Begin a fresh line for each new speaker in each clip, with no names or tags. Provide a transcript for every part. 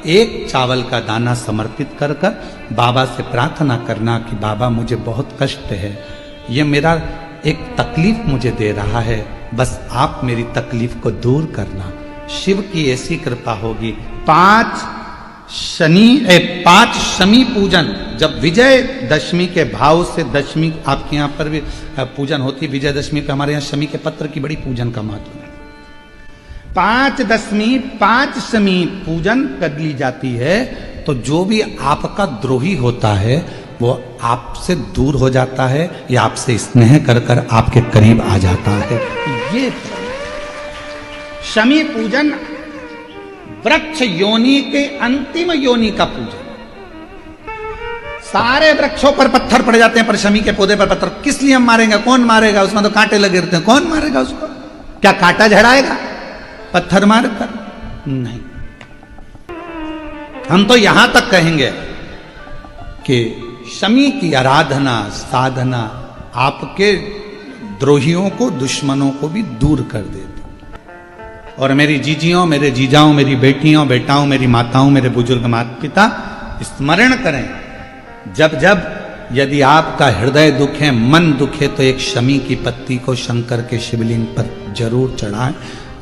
एक चावल का दाना समर्पित कर कर बाबा से प्रार्थना करना कि बाबा मुझे बहुत कष्ट है, ये मेरा एक तकलीफ मुझे दे रहा है, बस आप मेरी तकलीफ को दूर करना। शिव की ऐसी कृपा होगी। 5 शमी पूजन, जब विजय दशमी के भाव से, दशमी आपके यहाँ पर भी पूजन होती, विजयदशमी पे हमारे यहाँ शमी के पत्र की बड़ी पूजन का महत्व है। 5 शमी पूजन कर ली जाती है तो जो भी आपका द्रोही होता है वो आपसे दूर हो जाता है या आपसे स्नेह कर कर आपके करीब आ जाता है। ये शमी पूजन वृक्ष योनि के अंतिम योनि का पूजन। सारे वृक्षों पर पत्थर पड़ जाते हैं, पर शमी के पौधे पर पत्थर किस लिए हम मारेंगे? कौन मारेगा? उसमें तो कांटे लगे रहते हैं, कौन मारेगा उसको? क्या कांटा झड़ाएगा पत्थर मार कर? नहीं। हम तो यहां तक कहेंगे कि शमी की आराधना साधना आपके द्रोहियों को, दुश्मनों को भी दूर कर देती। और मेरी जीजियों, मेरे जीजाओं, मेरी बेटियों, बेटाओं, मेरी माताओं, मेरे बुजुर्ग माता पिता स्मरण करें, जब जब यदि आपका हृदय दुखे, मन दुखे, तो एक शमी की पत्ती को शंकर के शिवलिंग पर जरूर चढ़ाएं।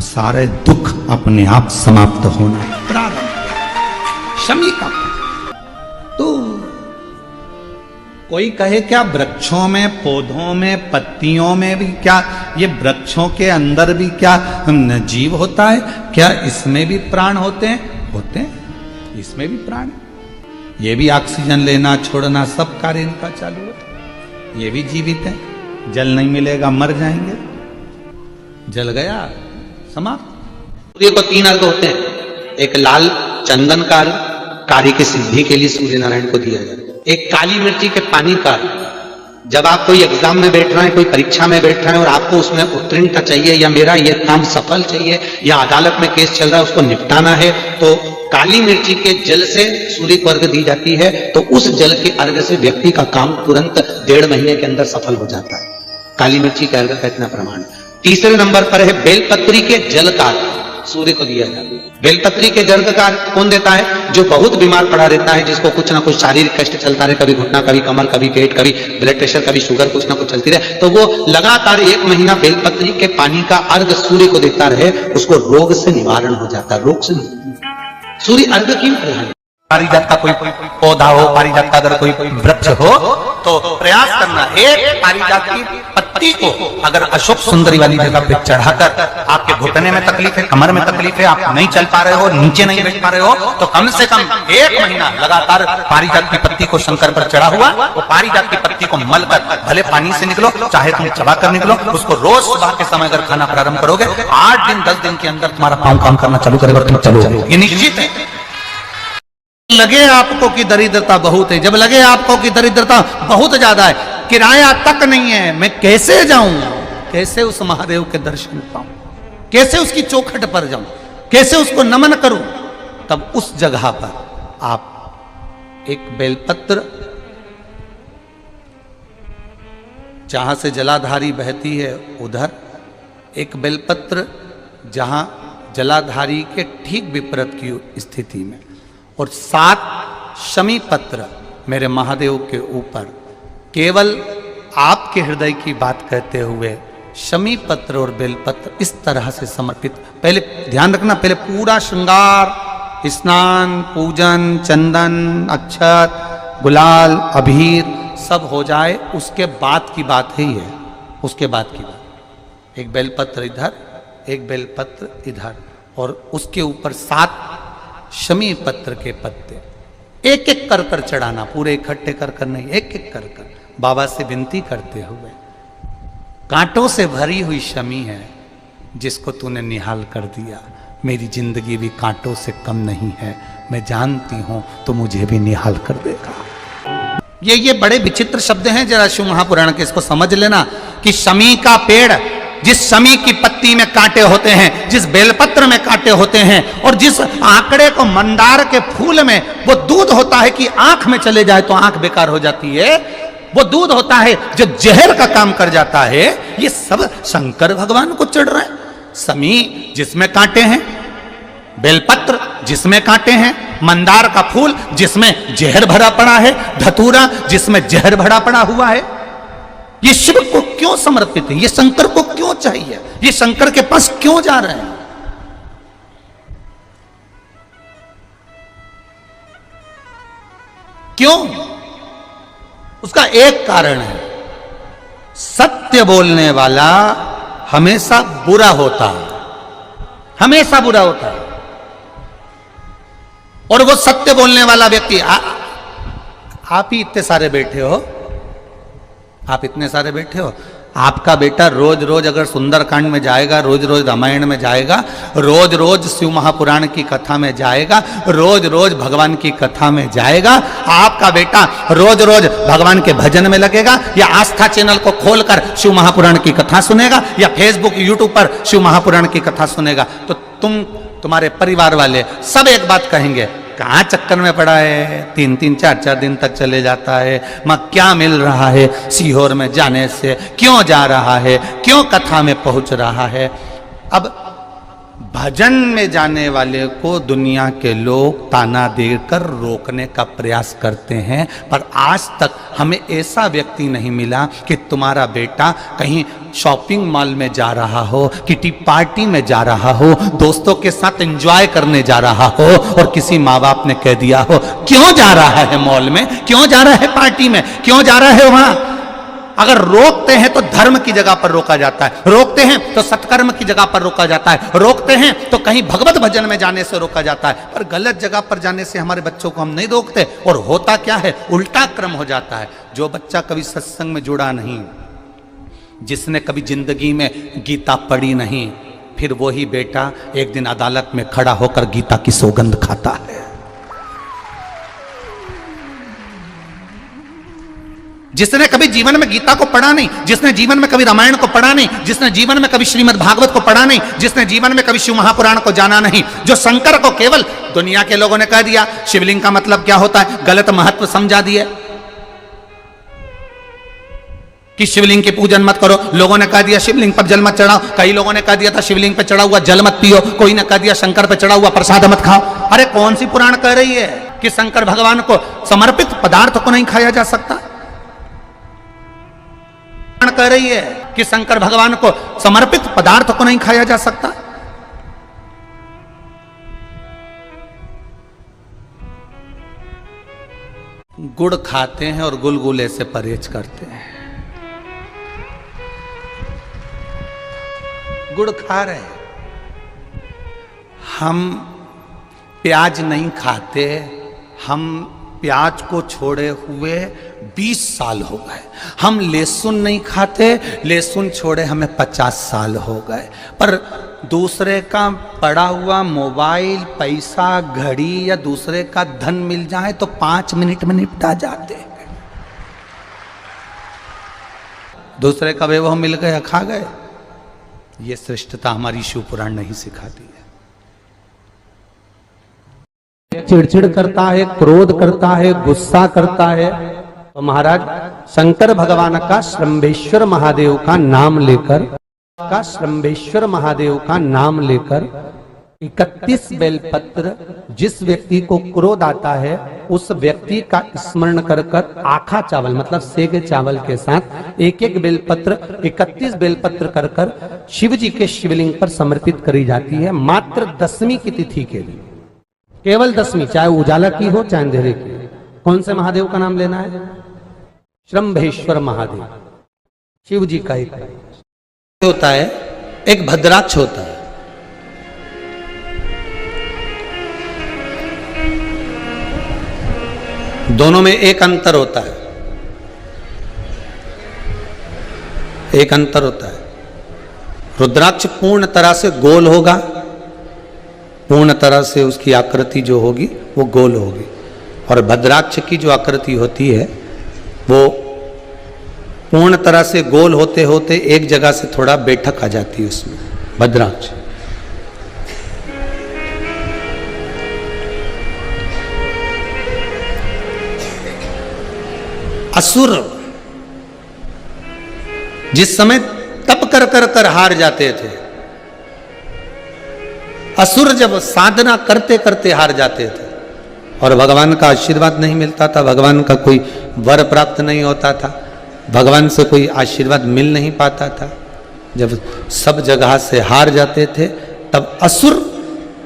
सारे दुख अपने आप समाप्त होना प्रारंभ। शमी का तो कोई कहे क्या वृक्षों में, पौधों में, पत्तियों में भी क्या, ये वृक्षों के अंदर भी क्या जीव होता है? क्या इसमें भी प्राण होते हैं? होते हैं, इसमें भी प्राण है। ये भी ऑक्सीजन लेना छोड़ना सब कार्य इनका चालू है। ये भी जीवित है। जल नहीं मिलेगा मर जाएंगे, जल गया समाप्त।
सूर्य को 3 अर्घ होते हैं। एक लाल चंदन का अर्घ कार्य की सिद्धि के लिए सूर्य नारायण को दिया जाता है। एक काली मिर्ची के पानी का, जब आप कोई एग्जाम में बैठ रहे हैं, कोई परीक्षा में बैठ रहे हैं और आपको उसमें उत्तीर्णता चाहिए या मेरा ये काम सफल चाहिए या अदालत में केस चल रहा है उसको निपटाना है, तो काली मिर्ची के जल से सूर्य को अर्घ दी जाती है। तो उस जल के अर्घ से व्यक्ति का काम तुरंत 1.5 महीने के अंदर सफल हो जाता है। काली मिर्ची के अर्घ का इतना प्रमाण। तीसरे नंबर पर है बेलपत्री के जल का सूर्य को दिया जाता है। बेलपत्री के जल का कौन देता है? जो बहुत बीमार पड़ा रहता है, जिसको कुछ ना कुछ शारीरिक कष्ट चलता रहे, कभी घुटना, कभी कमर, कभी पेट, कभी ब्लड प्रेशर, कभी शुगर, कुछ ना कुछ चलती रहे, तो वो लगातार 1 महीना बेलपत्री के पानी का अर्घ सूर्य को देता रहे, उसको रोग से निवारण हो जाता है। रोग से सूर्य अर्घ क्यों प्रधान?
पारिजात का कोई पौधा हो, पारिजात का अगर कोई वृक्ष हो तो प्रयास करना, एक पारिजात की पत्ती को अगर अशोक सुंदरी वाली जगह पे चढ़ाकर, आपके घुटने में तकलीफ है, कमर में तकलीफ है, आप नहीं चल पा रहे हो, नीचे नहीं बैठ पा रहे हो, तो कम से कम 1 महीना लगातार पारिजात की पत्ती को शंकर पर चढ़ा हुआ, वो पारिजात की पत्ती को मलकर, भले पानी से निकलो चाहे तुम चबा कर निकलो, उसको रोज सुबह के समय अगर खाना प्रारंभ करोगे, 8 दिन 10 दिन के अंदर तुम्हारा पांव काम करना चालू करेगा, तुम चलो, ये निश्चित है। लगे आपको कि दरिद्रता बहुत है, जब लगे आपको कि दरिद्रता बहुत ज्यादा है, किराया तक नहीं है, मैं कैसे जाऊं, कैसे उस महादेव के दर्शन पाऊं, कैसे उसकी चौखट पर जाऊं, कैसे उसको नमन करूं, तब उस जगह पर आप एक बेलपत्र, जहां से जलाधारी बहती है उधर एक बेलपत्र, जहां जलाधारी के ठीक विपरीत की स्थिति में, और 7 शमी पत्र मेरे महादेव के ऊपर, केवल आपके हृदय की बात कहते हुए शमी पत्र और बेलपत्र इस तरह से समर्पित। पहले ध्यान रखना, पहले पूरा श्रृंगार, स्नान, पूजन, चंदन, अक्षत, गुलाल, अबीर सब हो जाए, उसके बाद की बात है ये, उसके बाद की बात। एक बेलपत्र इधर, एक बेलपत्र इधर, और उसके ऊपर 7 शमी पत्र के पत्ते एक एक कर कर चढ़ाना, पूरे इकट्ठे कर कर नहीं, एक एक कर कर बाबा से विनती करते हुए। कांटों से भरी हुई शमी है जिसको तूने निहाल कर दिया, मेरी जिंदगी भी कांटों से कम नहीं है, मैं जानती हूं तो मुझे भी निहाल कर देगा। ये बड़े विचित्र शब्द हैं, जरा शिव महापुराण के इसको समझ लेना कि शमी का पेड़, जिस शमी की पत्ती में कांटे होते हैं, जिस बेलपत्र में कांटे होते हैं, और जिस आंकड़े को मंदार के फूल में वो दूध होता है कि आंख में चले जाए तो आंख बेकार हो जाती है, वो दूध होता है जो जहर का काम कर जाता है, ये सब शंकर भगवान को चढ़ रहा है। शमी जिसमें कांटे हैं, बेलपत्र जिसमें कांटे हैं, मंदार का फूल जिसमें जहर भरा पड़ा है, धतूरा जिसमें जहर भरा पड़ा हुआ है। ये शिव को क्यों समर्पित है? ये शंकर को क्यों चाहिए? ये शंकर के पास क्यों जा रहे हैं? क्यों? उसका एक कारण है, सत्य बोलने वाला हमेशा बुरा होता है, हमेशा बुरा होता है। और वो सत्य बोलने वाला व्यक्ति, आप ही इतने सारे बैठे हो, आप इतने सारे बैठे हो, आपका बेटा रोज रोज अगर सुंदरकांड में जाएगा, रोज रोज रामायण में जाएगा, रोज रोज शिव महापुराण की कथा में जाएगा, रोज रोज भगवान की कथा में जाएगा, आपका बेटा रोज रोज भगवान के भजन में लगेगा, या आस्था चैनल को खोलकर शिव महापुराण की कथा सुनेगा, या फेसबुक यूट्यूब पर शिव महापुराण की कथा सुनेगा, तो तुम्हारे परिवार वाले सब एक बात कहेंगे, कहाँ चक्कर में पड़ा है, 3-3 4-4 दिन तक चले जाता है, मां क्या मिल रहा है सीहोर में जाने से, क्यों जा रहा है, क्यों कथा में पहुंच रहा है। अब भजन में जाने वाले को दुनिया के लोग ताना देकर रोकने का प्रयास करते हैं, पर आज तक हमें ऐसा व्यक्ति नहीं मिला कि तुम्हारा बेटा कहीं शॉपिंग मॉल में जा रहा हो, किटी पार्टी में जा रहा हो, दोस्तों के साथ एंजॉय करने जा रहा हो, और किसी माँ बाप ने कह दिया हो क्यों जा रहा है मॉल में, क्यों जा रहा है पार्टी में, क्यों जा रहा है वहां। अगर रोकते हैं तो धर्म की जगह पर रोका जाता है, रोकते हैं तो सत्कर्म की जगह पर रोका जाता है, रोकते हैं तो कहीं भगवत भजन में जाने से रोका जाता है, पर गलत जगह पर जाने से हमारे बच्चों को हम नहीं रोकते। और होता क्या है, उल्टा क्रम हो जाता है। जो बच्चा कभी सत्संग में जुड़ा नहीं, जिसने कभी जिंदगी में गीता पढ़ी नहीं, फिर वही बेटा एक दिन अदालत में खड़ा होकर गीता की सौगंध खाता है। जिसने कभी जीवन में गीता को पढ़ा नहीं, जिसने जीवन में कभी रामायण को पढ़ा नहीं, जिसने जीवन में कभी श्रीमद् भागवत को पढ़ा नहीं, जिसने जीवन में कभी शिव महापुराण को जाना नहीं, जो शंकर को केवल दुनिया के लोगों ने कह दिया शिवलिंग का मतलब क्या होता है, गलत महत्व समझा दिए कि शिवलिंग की पूजन मत करो, लोगों ने कह दिया शिवलिंग पर जल मत चढ़ाओ, कई लोगों ने कह दिया था शिवलिंग पर चढ़ा हुआ जल मत पियो, कोई ने कह दिया शंकर पर चढ़ा हुआ प्रसाद मत खाओ। अरे कौन सी पुराण कह रही है कि शंकर भगवान को समर्पित पदार्थ को नहीं खाया जा सकता? कह रही है कि शंकर भगवान को समर्पित पदार्थ को नहीं खाया जा सकता। गुड़ खाते हैं और गुलगुले से परहेज करते हैं। गुड़ खा रहे हैं, हम प्याज नहीं खाते, हम प्याज को छोड़े हुए 20 साल हो गए। हम लहसुन नहीं खाते, लहसुन छोड़े हमें 50 साल हो गए। पर दूसरे का पड़ा हुआ मोबाइल, पैसा, घड़ी या दूसरे का धन मिल जाए तो 5 मिनट में निपटा जाते हैं। दूसरे का वैभव मिल गया, खा गए। ये श्रेष्ठता हमारी शिव पुराण नहीं सिखाती है। चिड़चिड़ करता है, क्रोध करता है, गुस्सा करता है, तो महाराज शंकर भगवान का श्रंभेश्वर महादेव का नाम लेकर 31 बेलपत्र जिस व्यक्ति को क्रोध आता है उस व्यक्ति का स्मरण कर कर आखा चावल मतलब सेगे चावल के साथ एक बेलपत्र 31 बेलपत्र कर कर शिव जी के शिवलिंग पर समर्पित करी जाती है, मात्र 10वीं की तिथि के लिए। केवल 10वीं, चाहे उजाला की हो चाहे अंधेरे की। कौन से महादेव का नाम लेना है? श्रंभेश्वर महादेव, शिव जी का एक होता है, एक भद्राक्ष होता है। दोनों में एक अंतर होता है, एक अंतर होता है। रुद्राक्ष पूर्ण तरह से गोल होगा, पूर्ण तरह से उसकी आकृति जो होगी वो गोल होगी, और भद्राक्ष की जो आकृति होती है वो पूर्ण तरह से गोल होते होते एक जगह से थोड़ा बैठक आ जाती है उसमें भद्राक्ष। असुर जिस समय तप कर कर कर हार जाते थे, असुर जब साधना करते करते हार जाते थे, और भगवान का आशीर्वाद नहीं मिलता था, भगवान का कोई वर प्राप्त नहीं होता था, भगवान से कोई आशीर्वाद मिल नहीं पाता था। जब सब जगह से हार जाते थे तब असुर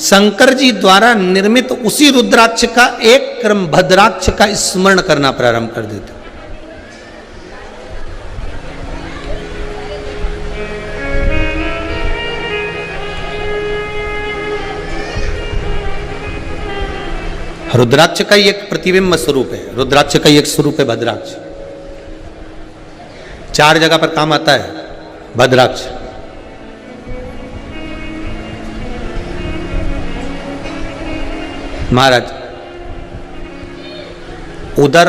शंकर जी द्वारा निर्मित उसी रुद्राक्ष का एक क्रम भद्राक्ष का स्मरण करना प्रारंभ कर देते। रुद्राक्ष का ही एक प्रतिबिंब स्वरूप है, रुद्राक्ष का ही एक स्वरूप है भद्राक्ष। 4 जगह पर काम आता है भद्राक्ष। महाराज उधर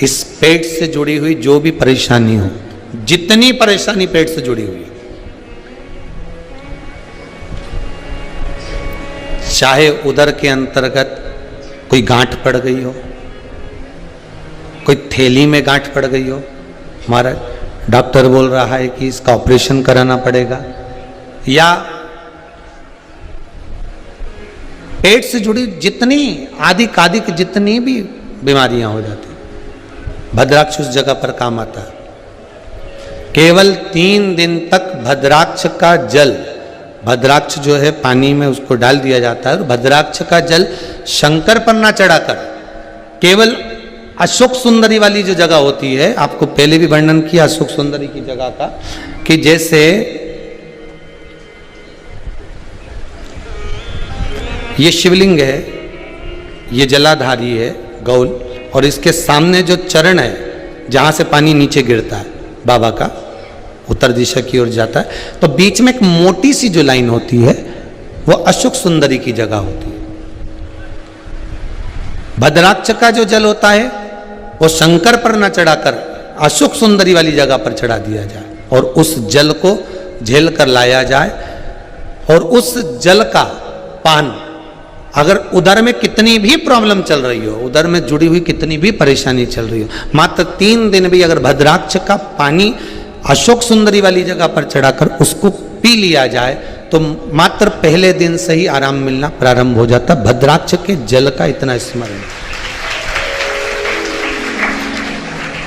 इस पेट से जुड़ी हुई जो भी परेशानी हो, जितनी परेशानी पेट से जुड़ी हुई है, चाहे उदर के अंतर्गत कोई गांठ पड़ गई हो, कोई थैली में गांठ पड़ गई हो, महाराज डॉक्टर बोल रहा है कि इसका ऑपरेशन कराना पड़ेगा, या पेट से जुड़ी जितनी आदिक जितनी भी बीमारियां हो जाती, भद्राक्ष उस जगह पर काम आता है। केवल 3 दिन तक भद्राक्ष का जल, भद्राक्ष जो है पानी में उसको डाल दिया जाता है और भद्राक्ष का जल शंकर पर ना चढ़ाकर केवल अशोक सुंदरी वाली जो जगह होती है, आपको पहले भी वर्णन किया अशोक सुंदरी की जगह का, कि जैसे ये शिवलिंग है, ये जलाधारी है गौल, और इसके सामने जो चरण है जहां से पानी नीचे गिरता है बाबा का, उत्तर दिशा की ओर जाता है, तो बीच में एक मोटी सी जो लाइन होती है वो अशोक सुंदरी की जगह होती है। भद्राक्ष का जो जल होता है वो शंकर पर न चढ़ाकर अशोक सुंदरी वाली जगह पर चढ़ा दिया जाए और उस जल को झेल कर लाया जाए, और उस जल का पान, अगर उदर में कितनी भी प्रॉब्लम चल रही हो, उदर में जुड़ी हुई कितनी भी परेशानी चल रही हो, मात्र 3 दिन भी अगर भद्राक्ष का पानी अशोक सुंदरी वाली जगह पर चढ़ाकर उसको पी लिया जाए तो मात्र पहले दिन से ही आराम मिलना प्रारंभ हो जाता। भद्राक्ष के जल का इतना स्मरण,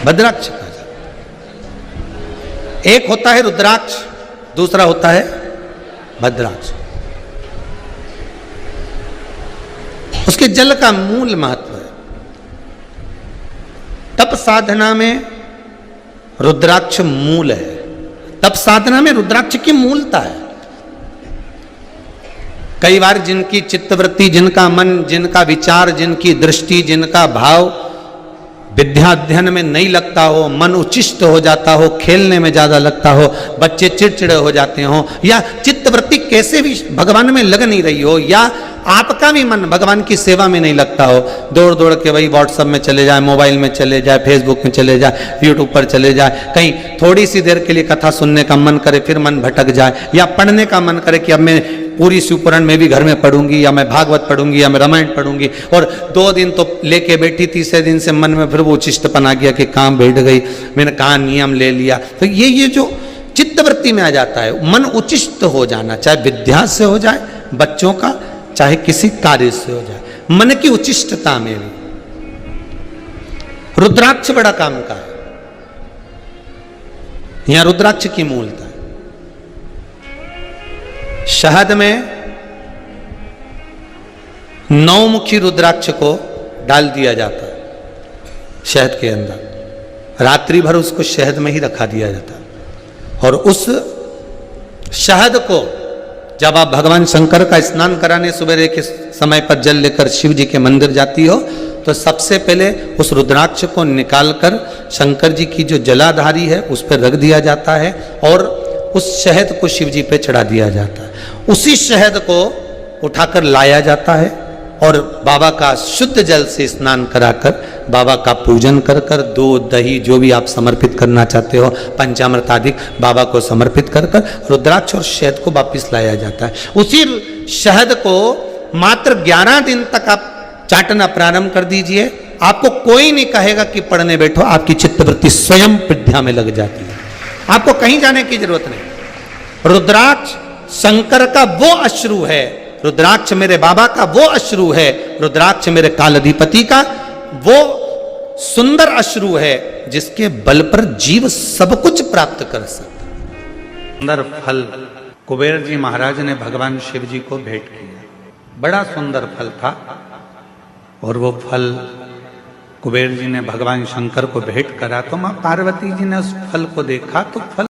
भद्राक्ष का जल। एक होता है रुद्राक्ष, दूसरा होता है भद्राक्ष। उसके जल का मूल महत्व है। तप साधना में रुद्राक्ष मूल है, तप साधना में रुद्राक्ष की मूलता है। कई बार जिनकी चित्तवृत्ति, जिनका मन, जिनका विचार, जिनकी दृष्टि, जिनका भाव विद्या अध्ययन में नहीं लगता हो, मन उच्चिष्ट हो जाता हो, खेलने में ज्यादा लगता हो, बच्चे चिड़चिड़े हो जाते हो, या चित्तवृत्ति कैसे भी भगवान में लग नहीं रही हो, या आपका भी मन भगवान की सेवा में नहीं लगता हो, दौड़ दौड़ के वही व्हाट्सएप में चले जाए, मोबाइल में चले जाए, फेसबुक में चले जाए, यूट्यूब पर चले जाए, कहीं थोड़ी सी देर के लिए कथा सुनने का मन करे फिर मन भटक जाए, या पढ़ने का मन करे कि अब मैं पूरी शिवपुराण में भी घर में पढ़ूंगी, या मैं भागवत पढ़ूंगी, या मैं रामायण पढ़ूंगी, और 2 दिन तो लेके बैठी, तीसरे दिन से मन में फिर वो चिष्टपन आ गया कि काम बैठ गई, मैंने कहा नियम ले लिया। तो ये जो चित्तवृत्ति में आ जाता है, मन उचिष्ट हो जाना, चाहे विद्या से हो जाए बच्चों का, चाहे किसी कार्य से हो जाए, मन की उचिष्टता में भी रुद्राक्ष बड़ा काम का है। यहां रुद्राक्ष की मूलता है। शहद में 9 मुखी रुद्राक्ष को डाल दिया जाता है शहद के अंदर, रात्रि भर उसको शहद में ही रखा दिया जाता है, और उस शहद को जब आप भगवान शंकर का स्नान कराने सुबह के समय पर जल लेकर शिव जी के मंदिर जाती हो, तो सबसे पहले उस रुद्राक्ष को निकालकर शंकर जी की जो जलाधारी है उस पर रख दिया जाता है, और उस शहद को शिव जी पे चढ़ा दिया जाता है। उसी शहद को उठाकर लाया जाता है और बाबा का शुद्ध जल से स्नान कराकर बाबा का पूजन कर कर, दूध दही जो भी आप समर्पित करना चाहते हो, पंचामृत आदि बाबा को समर्पित कर कर रुद्राक्ष और शहद को वापिस लाया जाता है। उसी शहद को मात्र 11 दिन तक आप चाटना प्रारंभ कर दीजिए, आपको कोई नहीं कहेगा कि पढ़ने बैठो, आपकी चित्तवृत्ति स्वयं विद्या में लग जाती है, आपको कहीं जाने की जरूरत नहीं। रुद्राक्ष शंकर का वो अश्रु है रुद्राक्ष मेरे बाबा का वो अश्रु है, रुद्राक्ष मेरे कालाधिपति का वो सुंदर अश्रु है जिसके बल पर जीव सब कुछ प्राप्त कर सकता। सुंदर फल कुबेर जी महाराज ने भगवान शिव जी को भेंट किया, बड़ा सुंदर फल था। और वो फल कुबेर जी ने भगवान शंकर को भेंट करा तो मां पार्वती जी ने उस फल को देखा तो फल